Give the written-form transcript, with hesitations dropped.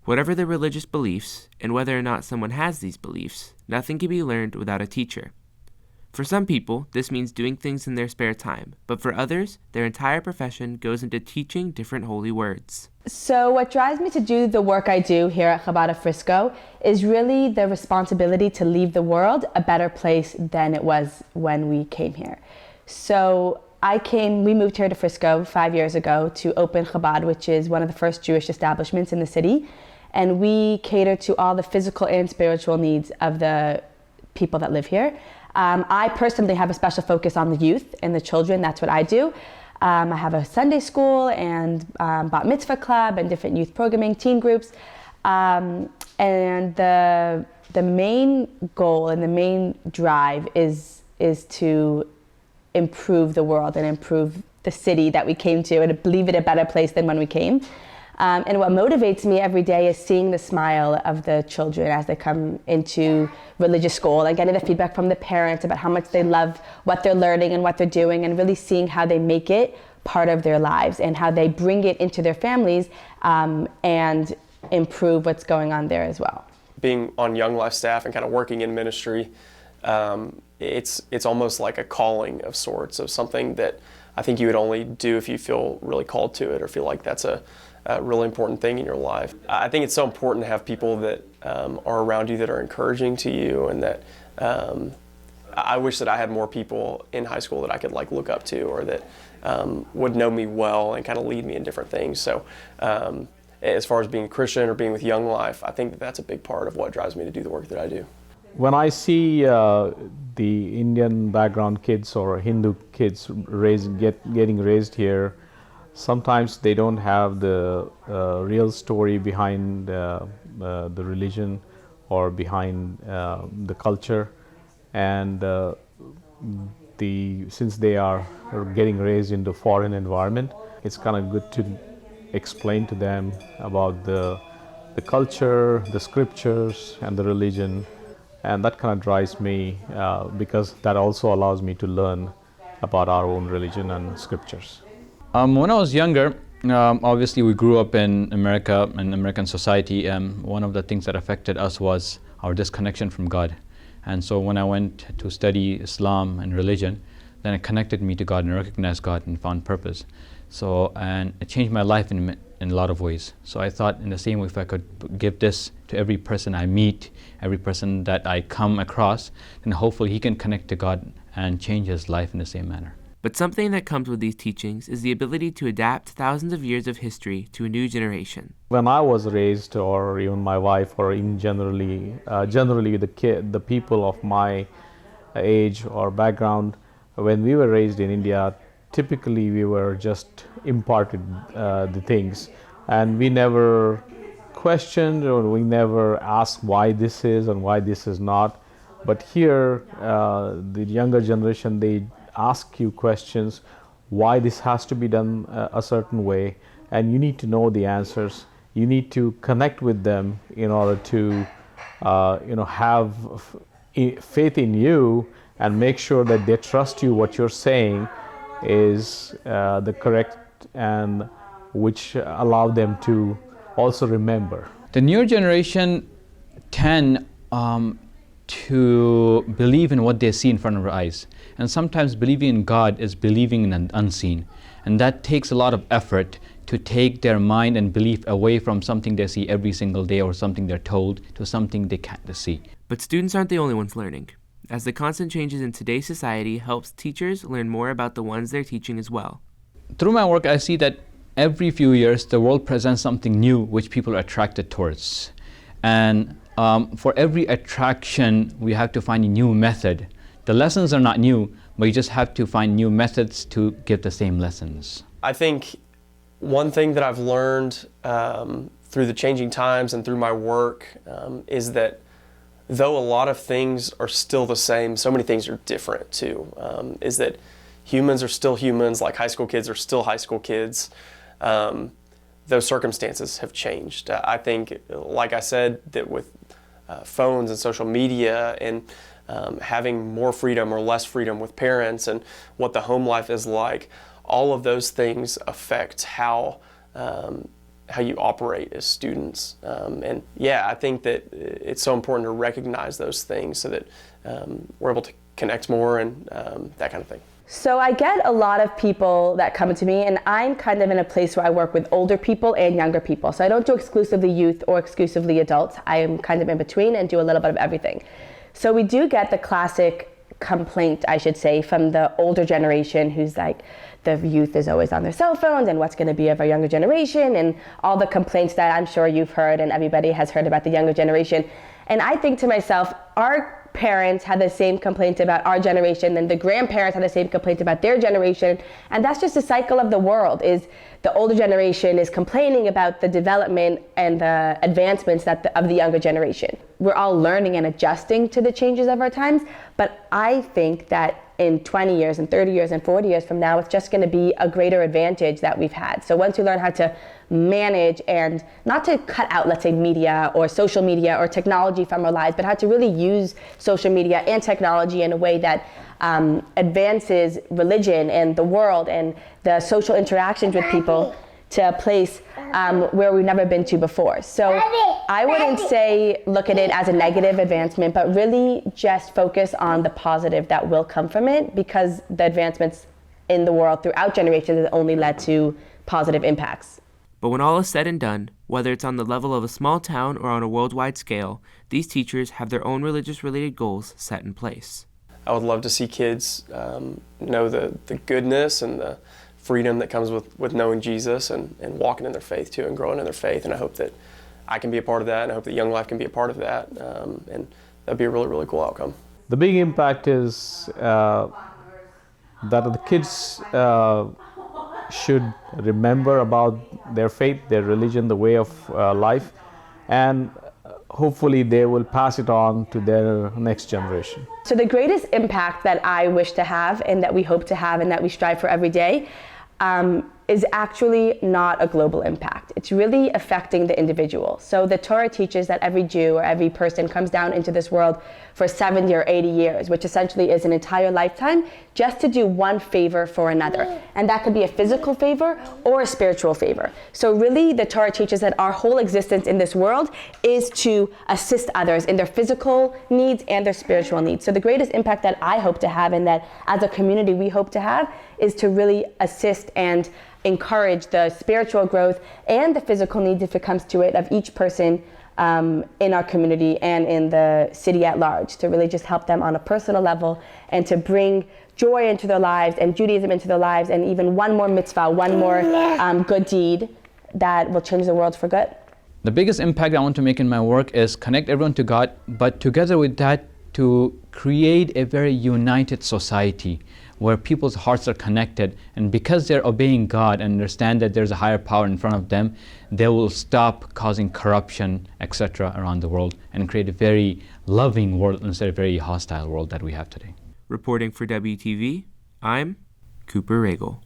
Whatever their religious beliefs, and whether or not someone has these beliefs, nothing can be learned without a teacher. For some people, this means doing things in their spare time, but for others, their entire profession goes into teaching different holy words. So what drives me to do the work I do here at Chabad of Frisco is really the responsibility to leave the world a better place than it was when we came here. So we moved here to Frisco 5 years ago to open Chabad, which is one of the first Jewish establishments in the city. And we cater to all the physical and spiritual needs of the people that live here. I personally have a special focus on the youth and the children. That's what I do. I have a Sunday school and bat mitzvah club and different youth programming, teen groups. And the main goal and the main drive is to improve the world and improve the city that we came to and leave it a better place than when we came. And what motivates me every day is seeing the smile of the children as they come into religious school and getting the feedback from the parents about how much they love what they're learning and what they're doing, and really seeing how they make it part of their lives and how they bring it into their families and improve what's going on there as well. Being on Young Life staff and kind of working in ministry, it's almost like a calling of sorts, of something that I think you would only do if you feel really called to it or feel like that's a really important thing in your life. I think it's so important to have people that are around you that are encouraging to you, and that I wish that I had more people in high school that I could look up to, or that would know me well and kind of lead me in different things. So as far as being a Christian or being with Young Life, I think that's a big part of what drives me to do the work that I do. When I see the Indian background kids or Hindu kids getting raised here, sometimes they don't have the real story behind the religion or behind the culture, and since they are getting raised into foreign environment, it's kind of good to explain to them about the culture, the scriptures, and the religion. And that kind of drives me because that also allows me to learn about our own religion and scriptures. When I was younger, obviously we grew up in America and American society. One of the things that affected us was our disconnection from God. And so when I went to study Islam and religion, then it connected me to God and recognized God and found purpose. And it changed my life in a lot of ways. So I thought, in the same way, if I could give this to every person I meet, every person that I come across, then hopefully he can connect to God and change his life in the same manner. But something that comes with these teachings is the ability to adapt thousands of years of history to a new generation. When I was raised, or even my wife, or even generally the people of my age or background, when we were raised in India, typically we were just imparted the things, and we never questioned or we never asked why this is and why this is not. But here, the younger generation, they ask you questions, why this has to be done a certain way, and you need to know the answers. You need to connect with them in order to have faith in you and make sure that they trust you, what you're saying is the correct, and which allow them to also remember. The newer generation tend to believe in what they see in front of their eyes. And sometimes believing in God is believing in an unseen. And that takes a lot of effort to take their mind and belief away from something they see every single day or something they're told to something they can't see. But students aren't the only ones learning, as the constant changes in today's society helps teachers learn more about the ones they're teaching as well. Through my work, I see that every few years the world presents something new which people are attracted towards. And for every attraction, we have to find a new method. The lessons are not new, but you just have to find new methods to give the same lessons. I think one thing that I've learned through the changing times and through my work is that though a lot of things are still the same, so many things are different too. Is that humans are still humans, like high school kids are still high school kids. Those circumstances have changed. I think, like I said, that with phones and social media and having more freedom or less freedom with parents and what the home life is like, all of those things affect how how you operate as students. And yeah, I think that it's so important to recognize those things so that we're able to connect more and that kind of thing. So I get a lot of people that come to me, and I'm kind of in a place where I work with older people and younger people. So I don't do exclusively youth or exclusively adults. I am kind of in between and do a little bit of everything. So we do get the classic complaint, I should say, from the older generation who's like, the youth is always on their cell phones and what's going to be of our younger generation, and all the complaints that I'm sure you've heard and everybody has heard about the younger generation. And I think to myself, our parents had the same complaints about our generation, and the grandparents had the same complaints about their generation, and that's just a cycle of the world. Is the older generation is complaining about the development and the advancements of the younger generation. We're all learning and adjusting to the changes of our times, but I think that in 20 years and 30 years and 40 years from now, it's just going to be a greater advantage that we've had. So once we learn how to manage and not to cut out, let's say, media or social media or technology from our lives, but how to really use social media and technology in a way that advances religion and the world and the social interactions with people to a place where we've never been to before. So I wouldn't say look at it as a negative advancement, but really just focus on the positive that will come from it, because the advancements in the world throughout generations has only led to positive impacts. But when all is said and done, whether it's on the level of a small town or on a worldwide scale, these teachers have their own religious-related goals set in place. I would love to see kids know the goodness and the freedom that comes with knowing Jesus and walking in their faith too and growing in their faith. And I hope that I can be a part of that, and I hope that Young Life can be a part of that. And that'd be a really, really cool outcome. The big impact is that the kids should remember about their faith, their religion, the way of life, and hopefully they will pass it on to their next generation. So the greatest impact that I wish to have and that we hope to have and that we strive for every day is actually not a global impact. It's really affecting the individual. So the Torah teaches that every Jew or every person comes down into this world for 70 or 80 years, which essentially is an entire lifetime, just to do one favor for another. And that could be a physical favor or a spiritual favor. So really the Torah teaches that our whole existence in this world is to assist others in their physical needs and their spiritual needs. So the greatest impact that I hope to have, and that as a community we hope to have, is to really assist and encourage the spiritual growth and the physical needs, if it comes to it, of each person in our community and in the city at large, to really just help them on a personal level and to bring joy into their lives and Judaism into their lives, and even one more mitzvah, one more good deed that will change the world for good. The biggest impact I want to make in my work is connect everyone to God, but together with that, to create a very united society where people's hearts are connected, and because they're obeying God and understand that there's a higher power in front of them, they will stop causing corruption, etc. around the world and create a very loving world instead of a very hostile world that we have today. Reporting for WTV, I'm Cooper Ragle.